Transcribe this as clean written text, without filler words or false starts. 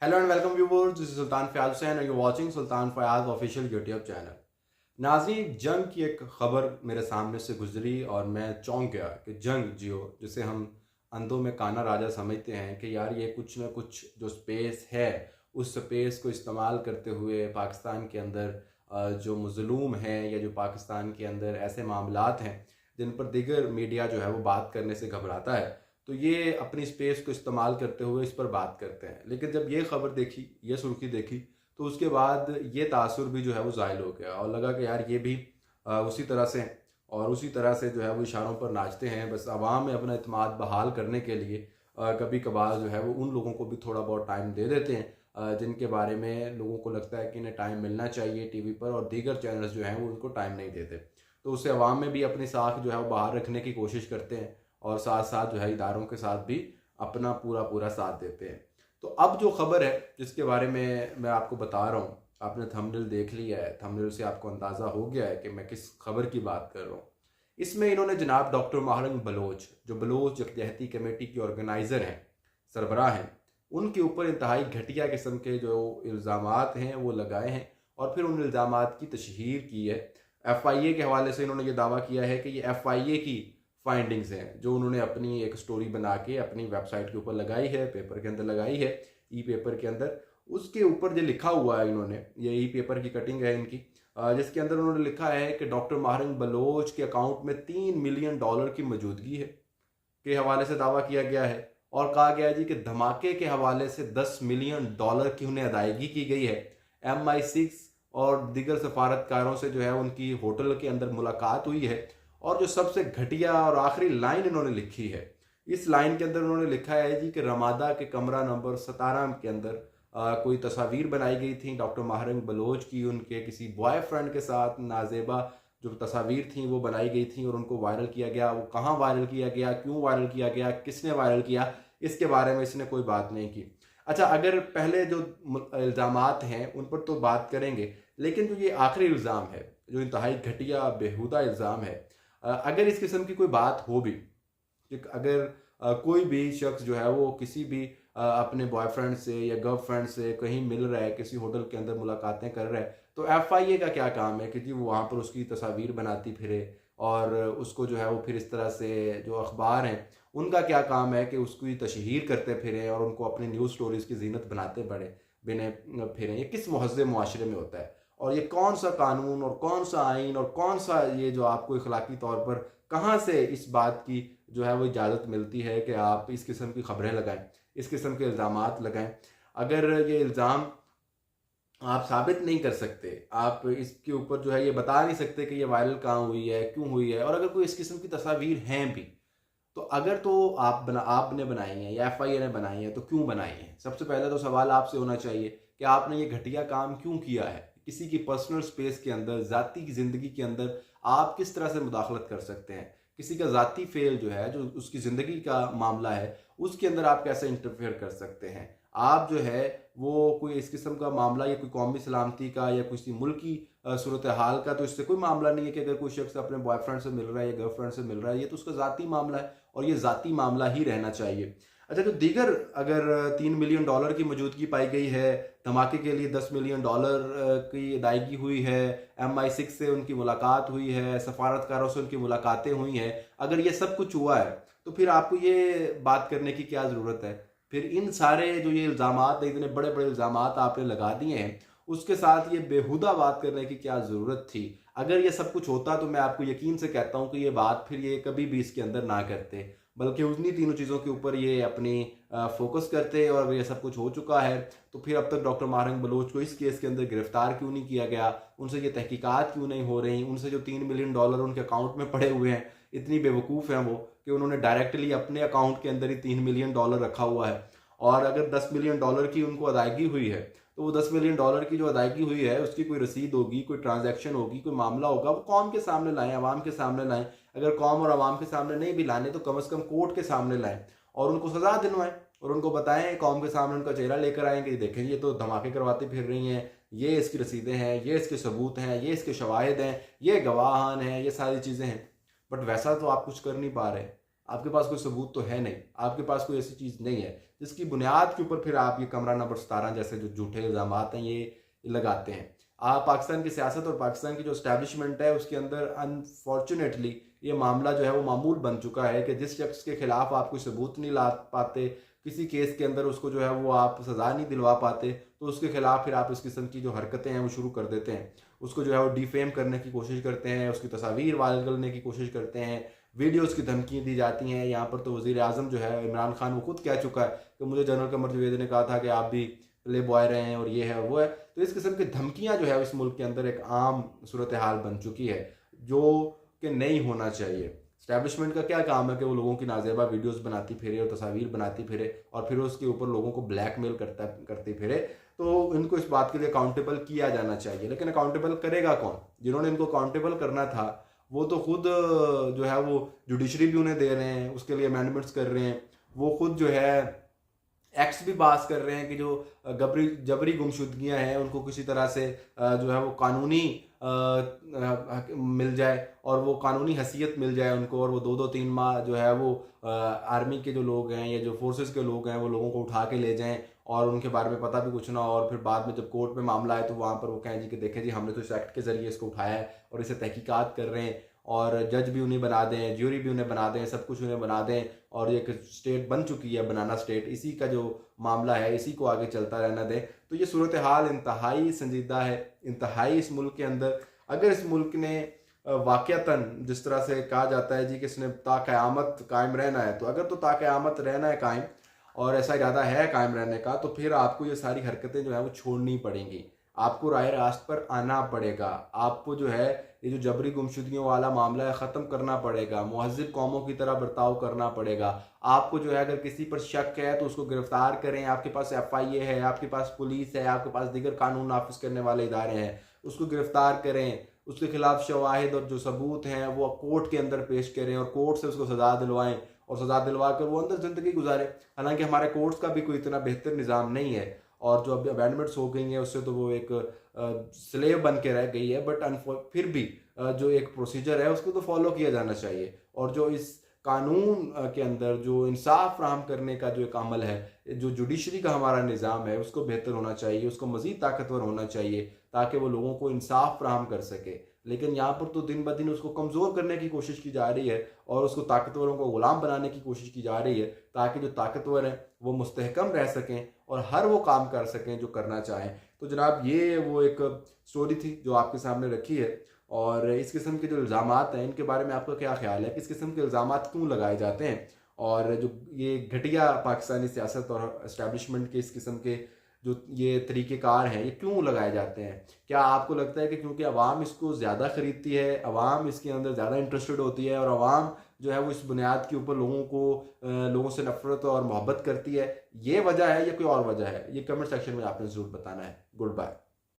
Hello and welcome viewers, this is Sultan Fayaz Hussain and you're watching Sultan Fayaz official YouTube channel। नाज़रीन, जंग की एक ख़बर मेरे सामने से गुजरी और मैं चौंक गया कि जंग जिसे हम अंधों में काना राजा समझते हैं कि यार ये कुछ ना कुछ जो स्पेस है उस स्पेस को इस्तेमाल करते हुए पाकिस्तान के अंदर जो मज़लूम हैं या जो पाकिस्तान के अंदर ऐसे मामलात हैं जिन पर दीगर मीडिया जो है वो बात करने से घबराता है, तो ये अपनी स्पेस को इस्तेमाल करते हुए इस पर बात करते हैं। लेकिन जब ये ख़बर देखी, ये सुर्खी देखी, तो उसके बाद ये तासुर भी जो है वो ज़ायल हो गया और लगा कि यार ये भी उसी तरह से हैं और उसी तरह से जो है वो इशारों पर नाचते हैं। बस आवाम में अपना इत्मीनान बहाल करने के लिए कभी कभार जो है वो उन लोगों को भी थोड़ा बहुत टाइम दे देते हैं जिनके बारे में लोगों को लगता है कि इन्हें टाइम मिलना चाहिए टीवी पर, और दीगर चैनल्स जो हैं वो उनको टाइम नहीं देते। तो उससे आवाम में भी अपनी साख जो है वो बाहर रखने की कोशिश करते हैं और साथ साथ जो है इदारों के साथ भी अपना पूरा पूरा साथ देते हैं। तो अब जो खबर है जिसके बारे में मैं आपको बता रहा हूँ, आपने थंबनेल देख लिया है, थंबनेल से आपको अंदाज़ा हो गया है कि मैं किस खबर की बात कर रहा हूँ। इसमें इन्होंने जनाब डॉक्टर महारंग बलोच, जो बलोच यकजहती कमेटी के ऑर्गेनाइज़र हैं, सरबराह हैं, उनके ऊपर इंतहाई घटिया किस्म के जो इल्ज़ामात हैं वो लगाए हैं और फिर उन इल्ज़ामात की तशहीर की है। FIA के हवाले से इन्होंने ये दावा किया है कि ये FIA की फाइंडिंग्स हैं जो उन्होंने अपनी एक स्टोरी बना के अपनी वेबसाइट के ऊपर लगाई है, पेपर के अंदर लगाई है, ई पेपर के अंदर। उसके ऊपर जो लिखा हुआ है इन्होंने, ये ई पेपर की कटिंग है इनकी, जिसके अंदर उन्होंने लिखा है कि डॉक्टर महारंग बलोच के अकाउंट में $3 मिलियन की मौजूदगी है के हवाले से दावा किया गया है और कहा गया है जी कि धमाके के हवाले से $10 मिलियन की उन्हें अदायगी की गई है। MI6 और दीगर सफारतकारों से जो है उनकी होटल के अंदर मुलाकात हुई है और जो सबसे घटिया और आखिरी लाइन इन्होंने लिखी है, इस लाइन के अंदर उन्होंने लिखा है जी कि रमादा के कमरा नंबर 17 के अंदर कोई तस्वीर बनाई गई थी डॉक्टर महारंग बलोच की, उनके किसी बॉयफ्रेंड के साथ नाजेबा जो तस्वीर थी वो बनाई गई थी और उनको वायरल किया गया। वो कहाँ वायरल किया गया, क्यों वायरल किया गया, किसने वायरल किया, इसके बारे में इसने कोई बात नहीं की। अच्छा, अगर पहले जो इल्ज़ामात हैं उन पर तो बात करेंगे, लेकिन जो ये आखिरी इल्ज़ाम है, जो इंतहाई घटिया बेहुदा इल्ज़ाम है, अगर इस किस्म की कोई बात हो भी कि अगर कोई भी शख्स जो है वो किसी भी अपने बॉयफ्रेंड से या गर्लफ्रेंड से कहीं मिल रहा है, किसी होटल के अंदर मुलाकातें कर रहा है, तो FIA का क्या काम है कि जी वो वहाँ पर उसकी तस्वीर बनाती फिरे और उसको जो है वो फिर इस तरह से जो अखबार हैं उनका क्या काम है कि उसकी तशहीर करते फिरें और उनको अपनी न्यूज़ स्टोरीज़ की जीनत बनाते बने बिने फिरें। ये किस महज़ब मुआशरे में होता है और ये कौन सा कानून और कौन सा आइन और कौन सा ये जो आपको इखलाकी तौर पर कहाँ से इस बात की जो है वो इजाज़त मिलती है कि आप इस किस्म की खबरें लगाएं, इस किस्म के इल्ज़ामात लगाएं। अगर ये इल्ज़ाम आप साबित नहीं कर सकते, आप इसके ऊपर जो है ये बता नहीं सकते कि ये वायरल कहाँ हुई है, क्यों हुई है, और अगर कोई इस किस्म की तस्वीर हैं भी, तो अगर तो आपने बनाई हैं या FIA ने बनाई हैं तो क्यों बनाई हैं? सबसे पहले तो सवाल आपसे होना चाहिए कि आपने ये घटिया काम क्यों किया है? किसी की पर्सनल स्पेस के अंदर, ज़ाती की ज़िंदगी के अंदर आप किस तरह से मुदाखलत कर सकते हैं? किसी का ज़ाती फ़ेल जो है, जो उसकी ज़िंदगी का मामला है, उसके अंदर आप कैसे इंटरफेयर कर सकते हैं? आप जो है वो कोई इस किस्म का मामला या कोई कौमी सलामती का या किसी मुल्क की सूरत हाल का, तो इससे कोई मामला नहीं है कि अगर कोई शख्स अपने बॉयफ्रेंड से मिल रहा है या गर्लफ्रेंड से मिल रहा है, ये तो उसका ज़ाती मामला है और ये ज़ाती मामला ही रहना चाहिए। अच्छा, तो दीगर अगर $3 मिलियन की मौजूदगी पाई गई है, धमाके के लिए $10 मिलियन की अदायगी हुई है, MI6 से उनकी मुलाकात हुई है, सफारतकारों से उनकी मुलाकातें हुई हैं, अगर ये सब कुछ हुआ है तो फिर आपको ये बात करने की क्या ज़रूरत है? फिर इन सारे जो ये इल्ज़ामात, इतने बड़े बड़े इल्ज़ामात आपने लगा दिए हैं, उसके साथ ये बेहुदा बात करने की क्या ज़रूरत थी? अगर ये सब कुछ होता तो मैं आपको यकीन से कहता हूँ कि ये बात फिर ये कभी भी इसके अंदर ना करते, बल्कि उन्हीं तीनों चीज़ों के ऊपर ये अपनी फोकस करते। और अगर ये सब कुछ हो चुका है तो फिर अब तक डॉक्टर महारंग बलोच को इस केस के अंदर गिरफ्तार क्यों नहीं किया गया, उनसे ये तहकीकात क्यों नहीं हो रही, उनसे जो $3 मिलियन उनके अकाउंट में पड़े हुए हैं, इतनी बेवकूफ़ हैं वो कि उन्होंने डायरेक्टली अपने अकाउंट के अंदर ही $3 मिलियन रखा हुआ है। और अगर $10 मिलियन की उनको अदायगी हुई है तो वो $10 मिलियन की जो अदायगी हुई है उसकी कोई रसीद होगी, कोई ट्रांजैक्शन होगी, कोई मामला होगा, वो कौम के सामने लाएं, आवाम के सामने लाएं। अगर कौम और आवाम के सामने नहीं भी लाने तो कम से कम कोर्ट के सामने लाएं और उनको सजा दिलवाएं और उनको बताएं, कौम के सामने उनका चेहरा लेकर आएंगे, देखें ये तो धमाके करवाती फिर रही हैं, ये इसकी रसीदें हैं, ये इसके सबूत हैं, ये इसके शवाहिद हैं, ये गवाहान हैं, ये सारी चीज़ें हैं। बट वैसा तो आप कुछ कर नहीं पा रहे, आपके पास कोई सबूत तो है नहीं, आपके पास कोई ऐसी चीज़ नहीं है जिसकी बुनियाद के ऊपर फिर आप ये कमरा नंबर 17 जैसे जो झूठे इल्ज़ाम हैं ये लगाते हैं। आप पाकिस्तान की सियासत और पाकिस्तान की जो इस्टेब्लिशमेंट है उसके अंदर अनफॉर्चुनेटली ये मामला जो है वो मामूल बन चुका है कि जिस शख्स के खिलाफ आप कोई सबूत नहीं ला पाते, किसी केस के अंदर उसको जो है वो आप सज़ा नहीं दिलवा पाते, तो उसके खिलाफ फिर आप इस किस्म की जो हरकतें हैं वो शुरू कर देते हैं। उसको जो है वो डिफेम करने की कोशिश करते हैं, उसकी तस्वीर वायरल करने की कोशिश करते हैं, वीडियोज़ की धमकियाँ दी जाती हैं। यहाँ पर तो वज़ीर आज़म जो है इमरान खान वो खुद कह चुका है कि मुझे जनरल कमर जावेद ने कहा था कि आप भी प्ले बॉय रहे हैं और ये है और वो है। तो इस किस्म की धमकियाँ जो है इस मुल्क के अंदर एक आम सूरत हाल बन चुकी है जो कि नहीं होना चाहिए। स्टैब्लिशमेंट का क्या काम है कि वो लोगों की नाजेबा वीडियोस बनाती फिरे और तस्वीर बनाती फिरे और फिर उसके ऊपर लोगों को ब्लैकमेल करती फिरे। तो इनको इस बात के लिए अकाउंटेबल किया जाना चाहिए, लेकिन अकाउंटेबल करेगा कौन? जिन्होंने इनको अकाउंटेबल करना था वो तो खुद जो है वो जुडिशरी भी उन्हें दे रहे हैं, उसके लिए अमेंडमेंट्स कर रहे हैं, वो खुद जो है एक्ट्स भी पास कर रहे हैं कि जो जबरी गुमशुदगियां हैं उनको किसी तरह से जो है वो कानूनी मिल जाए और वो कानूनी हैसियत मिल जाए उनको, और वो 2-2-3 माह जो है वो आर्मी के जो लोग हैं या जो फोर्सेस के लोग हैं वो लोगों को उठा के ले जाएं और उनके बारे में पता भी कुछ ना हो, और फिर बाद में जब कोर्ट में मामला आए तो वहाँ पर वो कहें जी कि देखें जी हमने तो इस एक्ट के ज़रिए इसको उठाया है और इसे तहकीकात कर रहे हैं, और जज भी उन्हें बना दें, ज्यूरी भी उन्हें बना दें, सब कुछ उन्हें बना दें, और एक स्टेट बन चुकी है बनाना स्टेट, इसी का जो मामला है इसी को आगे चलता रहना दें। तो ये सूरत हाल इंतहाई संजीदा है, इंतहाई इस मुल्क के अंदर। अगर इस मुल्क ने वाक़यातन जिस तरह से कहा जाता है जी कि इसने ताक़यामत कायम रहना है, तो अगर तो ताक़यामत रहना है कायम और ऐसा इरादा है कायम रहने का, तो फिर आपको ये सारी हरकतें जो है वो छोड़नी पड़ेंगी, आपको राह रास्त पर आना पड़ेगा, आपको जो है ये जो जबरी गुमशुदगियों वाला मामला है ख़त्म करना पड़ेगा, मुहज़्ज़िब कौमों की तरह बर्ताव करना पड़ेगा। आपको जो है अगर किसी पर शक है तो उसको गिरफ्तार करें, आपके पास FIA है, आपके पास पुलिस है, आपके पास दीगर कानून नाफिज करने वाले इदारे हैं, उसको गिरफ्तार करें, उसके खिलाफ शवाहिद और जो सबूत हैं वो कोर्ट के अंदर पेश करें और कोर्ट से उसको सज़ा दिलवाएं और सज़ा दिलवा कर वो अंदर ज़िंदगी गुजारे। हालांकि हमारे कोर्ट्स का भी कोई इतना बेहतर निज़ाम नहीं है और जो अभी अमेंडमेंट्स हो गई हैं उससे तो वो एक स्लेव बन के रह गई है, बट फिर भी जो एक प्रोसीजर है उसको तो फॉलो किया जाना चाहिए। और जो इस कानून के अंदर जो इंसाफ फराहम करने का जो एक अमल है, जो जुडिशरी का हमारा निज़ाम है उसको बेहतर होना चाहिए, उसको मज़ीद ताकतवर होना चाहिए ताकि वो लोगों को इंसाफ फराहम कर सके। लेकिन यहाँ पर तो दिन ब दिन उसको कमज़ोर करने की कोशिश की जा रही है और उसको ताकतवरों को ग़ुलाम बनाने की कोशिश की जा रही है ताकि जो ताकतवर हैं वो मुस्तहकम रह सकें और हर वो काम कर सकें जो करना चाहें। तो जनाब ये वो एक स्टोरी थी जो आपके सामने रखी है, और इस किस्म के जो इल्ज़ामात हैं इनके बारे में आपका क्या ख्याल है? किस किस्म के इल्ज़ामात क्यों लगाए जाते हैं और जो ये घटिया पाकिस्तानी सियासत और इस्टेब्लिशमेंट के इस किस्म के जो ये तरीक़ेकार हैं ये क्यों लगाए जाते हैं? क्या आपको लगता है कि क्योंकि अवाम इसको ज़्यादा ख़रीदती है, अवाम इसके अंदर ज़्यादा इंटरेस्टेड होती है और अवाम जो है वो इस बुनियाद के ऊपर लोगों से नफ़रत और मोहब्बत करती है, ये वजह है या कोई और वजह है? ये कमेंट सेक्शन में आपने ज़रूर बताना है। Good bye.